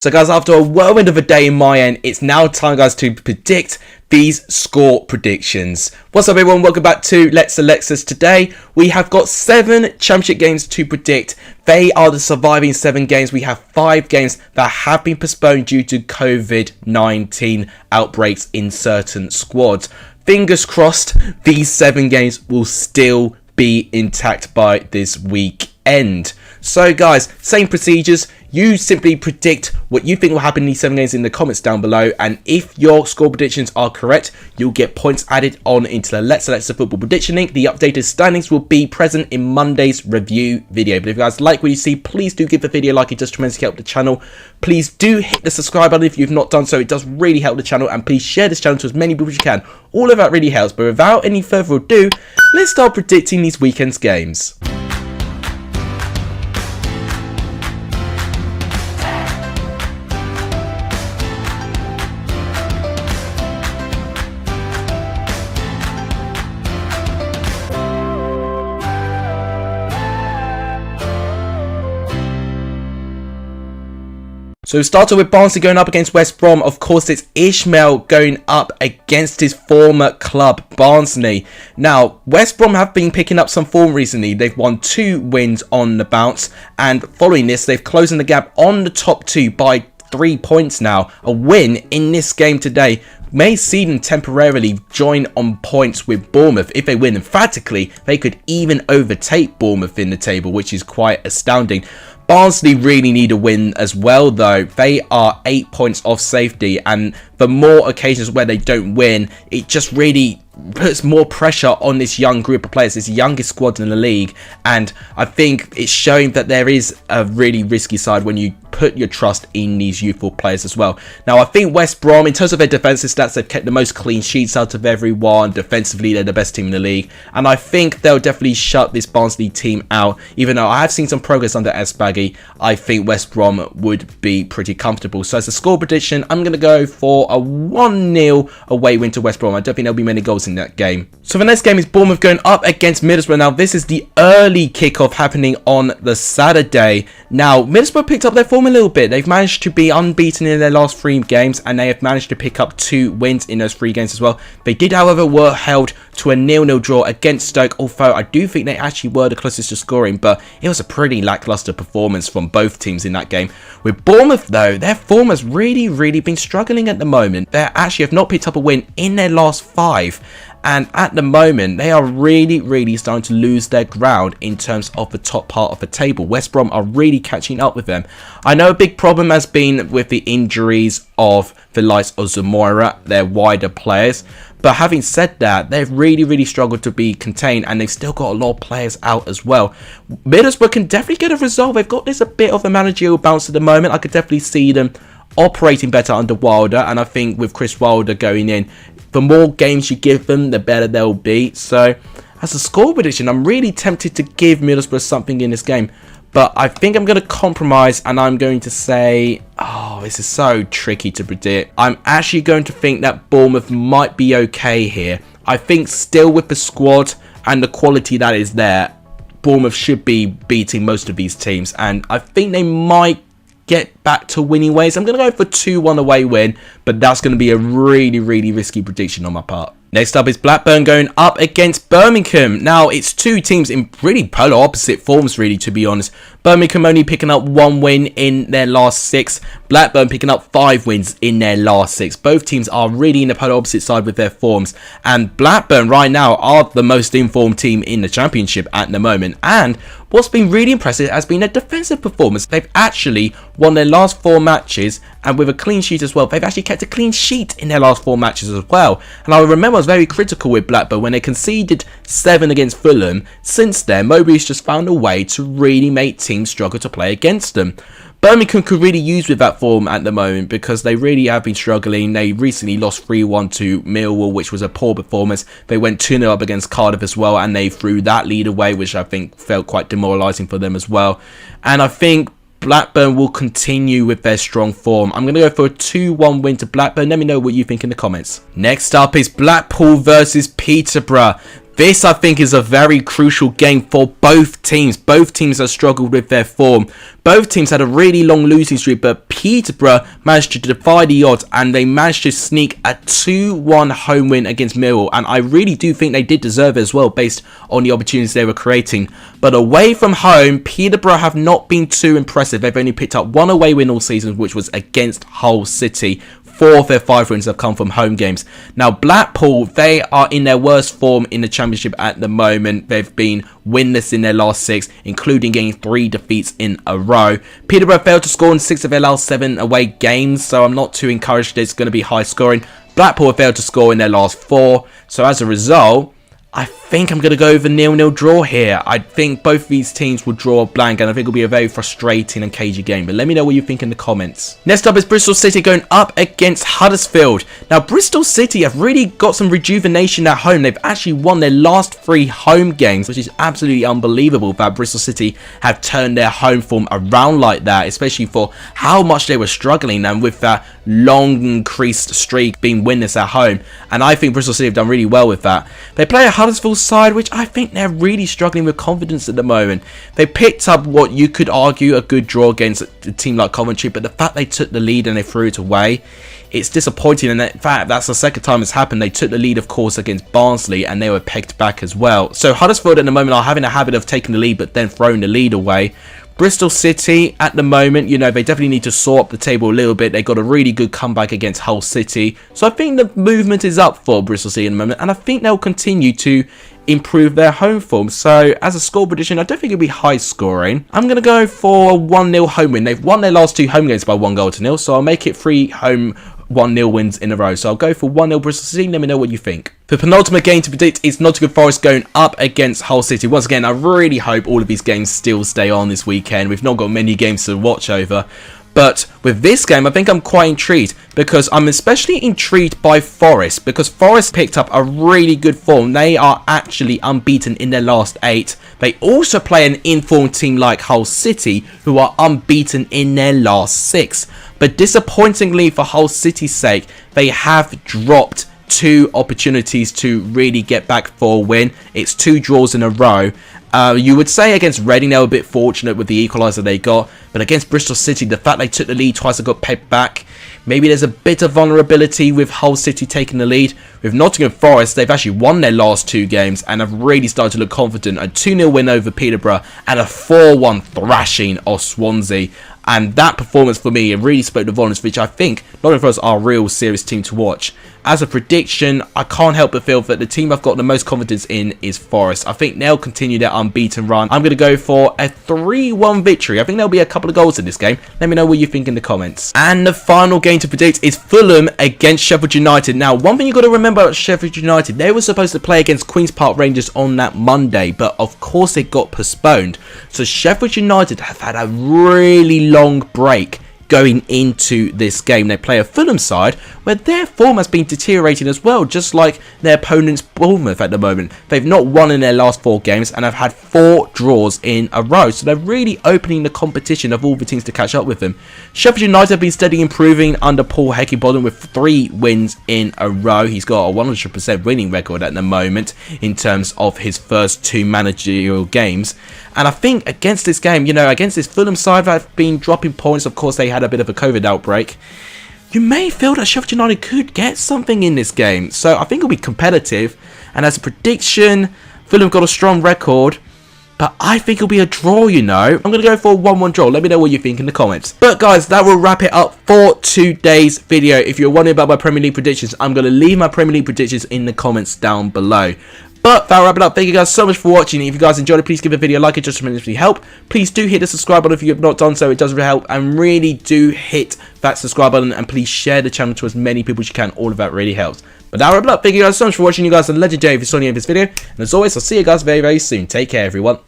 So guys, after a whirlwind of a day in my end, it's now time guys to predict these score predictions. What's up everyone, welcome back to Lexalexus. Today we have got 7 championship games to predict. They are the surviving 7 games. We have 5 games that have been postponed due to COVID-19 outbreaks in certain squads. Fingers crossed these 7 games will still be intact by this weekend. So guys, same procedures. You simply predict what you think will happen in these 7 games in the comments down below, and if your score predictions are correct, you'll get points added on into the Lexalexus Football Prediction League. The updated standings will be present in Monday's review video. But if you guys like what you see, please do give the video a like. It does tremendously help the channel. Please do hit the subscribe button if you've not done so. It does really help the channel, and please share this channel to as many people as you can. All of that really helps. But without any further ado, let's start predicting these weekend's games. So we started with Barnsley going up against West Brom. Of course, it's Ishmael going up against his former club, Barnsley. Now, West Brom have been picking up some form recently. They've won 2 wins on the bounce, and following this, they've closed the gap on the top 2 by 3 points now. A win in this game today may see them temporarily join on points with Bournemouth. If they win emphatically, they could even overtake Bournemouth in the table, which is quite astounding. Barnsley really need a win as well though. They are 8 points off safety, and for more occasions where they don't win, it just really puts more pressure on this young group of players, this youngest squad in the league. And I think it's showing that there is a really risky side when you put your trust in these youthful players as well. Now I think West Brom, in terms of their defensive stats, they've kept the most clean sheets out of everyone. Defensively, they're the best team in the league, and I think they'll definitely shut this Barnsley team out. Even though I have seen some progress under Baggy, I think West Brom would be pretty comfortable. So as a score prediction, I'm going to go for a 1-0 away win to West Brom. I don't think there'll be many goals in that game. So the next game is Bournemouth going up against Middlesbrough. Now this is the early kickoff happening on the Saturday. Now Middlesbrough picked up their form a little bit. They've managed to be unbeaten in their last 3 games, and they have managed to pick up 2 wins in those 3 games as well. They did, however, were held to a 0-0 draw against Stoke, although I do think they actually were the closest to scoring, but it was a pretty lackluster performance from both teams in that game. With Bournemouth though, their form has really been struggling at the moment. They actually have not picked up a win in their last 5. And at the moment, they are really starting to lose their ground in terms of the top part of the table. West Brom are really catching up with them. I know a big problem has been with the injuries of the likes of Zamora, their wider players. But having said that, they've really struggled to be contained, and they've still got a lot of players out as well. Middlesbrough can definitely get a result. They've got this a bit of a managerial bounce at the moment. I could definitely see them operating better under Wilder, and I think with Chris Wilder going in, the more games you give them, the better they'll be. So as a score prediction, I'm really tempted to give Middlesbrough something in this game, but I think I'm going to compromise, and I'm going to say, oh, this is so tricky to predict. I'm actually going to think that Bournemouth might be okay here. I think still with the squad and the quality that is there, Bournemouth should be beating most of these teams, and I think they might get back to winning ways. I'm going to go for 2-1 away win, but that's going to be a really risky prediction on my part. Next up is Blackburn going up against Birmingham. Now, it's 2 teams in really polar opposite forms, really, to be honest. Birmingham only picking up 1 win in their last 6. Blackburn picking up 5 wins in their last 6. Both teams are really in the polar opposite side with their forms. And Blackburn right now are the most informed team in the Championship at the moment. And what's been really impressive has been their defensive performance. They've actually won their last 4 matches, and with a clean sheet as well. They've actually kept a clean sheet in their last 4 matches as well. And I remember I was very critical with Blackburn when they conceded 7 against Fulham. Since then, Mowbray's just found a way to really make teams struggle to play against them. Birmingham could really use with that form at the moment, because they really have been struggling. They recently lost 3-1 to Millwall, which was a poor performance. They went 2-0 up against Cardiff as well, and they threw that lead away, which I think felt quite demoralising for them as well. And I think Blackburn will continue with their strong form. I'm going to go for a 2-1 win to Blackburn. Let me know what you think in the comments. Next up is Blackpool versus Peterborough. This, I think, is a very crucial game for both teams. Both teams have struggled with their form. Both teams had a really long losing streak, but Peterborough managed to defy the odds and they managed to sneak a 2-1 home win against Millwall. And I really do think they did deserve it as well, based on the opportunities they were creating. But away from home, Peterborough have not been too impressive. They've only picked up one away win all season, which was against Hull City. 4 of their 5 wins have come from home games. Now, Blackpool, they are in their worst form in the Championship at the moment. They've been winless in their last 6, including getting 3 defeats in a row. Peterborough failed to score in 6 of their last 7 away games, so I'm not too encouraged that it's going to be high scoring. Blackpool have failed to score in their last 4, so as a result, I think I'm going to go with a 0-0 draw here. I think both of these teams will draw a blank, and I think it'll be a very frustrating and cagey game. But let me know what you think in the comments. Next up is Bristol City going up against Huddersfield. Now, Bristol City have really got some rejuvenation at home. They've actually won their last 3 home games, which is absolutely unbelievable that Bristol City have turned their home form around like that, especially for how much they were struggling and with that long increased streak being winless at home. And I think Bristol City have done really well with that. They play a Huddersfield side, which I think they're really struggling with confidence at the moment. They picked up what you could argue a good draw against a team like Coventry, but the fact they took the lead and they threw it away, it's disappointing. And in fact, that's the second time it's happened. They took the lead, of course, against Barnsley, and they were pegged back as well. So Huddersfield at the moment are having a habit of taking the lead but then throwing the lead away. Bristol City, at the moment, you know, they definitely need to sort up the table a little bit. They got a really good comeback against Hull City. So I think the movement is up for Bristol City at the moment, and I think they'll continue to improve their home form. So as a score prediction, I don't think it'll be high scoring. I'm going to go for a 1-0 home win. They've won their last 2 home games by 1-0, so I'll make it 3 home 1-0 wins in a row. So I'll go for 1-0 Bristol City. Let me know what you think. The penultimate game to predict is Nottingham Forest going up against Hull City. Once again, I really hope all of these games still stay on this weekend. We've not got many games to watch over. But with this game, I think I'm quite intrigued, because I'm especially intrigued by Forest, because Forest picked up a really good form. They are actually unbeaten in their last 8. They also play an informed team like Hull City, who are unbeaten in their last 6. But disappointingly for Hull City's sake, they have dropped 2 opportunities to really get back for a win. It's 2 draws in a row. You would say against Reading they were a bit fortunate with the equaliser they got, but against Bristol City, the fact they took the lead twice and got pegged back, maybe there's a bit of vulnerability with Hull City taking the lead. With Nottingham Forest, they've actually won their last 2 games and have really started to look confident. A 2-0 win over Peterborough and a 4-1 thrashing of Swansea. And that performance for me, it really spoke the volumes, which I think Nottingham Forest are a real serious team to watch. As a prediction, I can't help but feel that the team I've got the most confidence in is Forest. I think they'll continue their unbeaten run. I'm going to go for a 3-1 victory. I think there'll be a couple of goals in this game. Let me know what you think in the comments. And the final game to predict is Fulham against Sheffield United. Now, one thing you've got to remember about Sheffield United, they were supposed to play against Queen's Park Rangers on that Monday, but of course it got postponed. So Sheffield United have had a really long break going into this game. They play a Fulham side where their form has been deteriorating as well, just like their opponents Bournemouth at the moment. They've not won in their last 4 games and have had 4 draws in a row, so they're really opening the competition of all the teams to catch up with them. Sheffield United have been steadily improving under Paul Heckingbottom with 3 wins in a row. He's got a 100% winning record at the moment in terms of his first 2 managerial games. And I think against this game, you know, against this Fulham side that have been dropping points, of course they had a bit of a COVID outbreak, you may feel that Sheffield United could get something in this game. So I think it'll be competitive. And as a prediction, Fulham got a strong record, but I think it'll be a draw, you know. I'm going to go for a 1-1 draw. Let me know what you think in the comments. But guys, that will wrap it up for today's video. If you're wondering about my Premier League predictions, I'm going to leave my Premier League predictions in the comments down below. But that'll wrap it up. Thank you guys so much for watching. If you guys enjoyed it, please give the video a like. It just tremendously help. Please do hit the subscribe button if you have not done so. It does really help. And really do hit that subscribe button. And please share the channel to as many people as you can. All of that really helps. But that'll wrap it up. Thank you guys so much for watching. You guys are legendary if you saw any of this video. And as always, I'll see you guys very, very soon. Take care, everyone.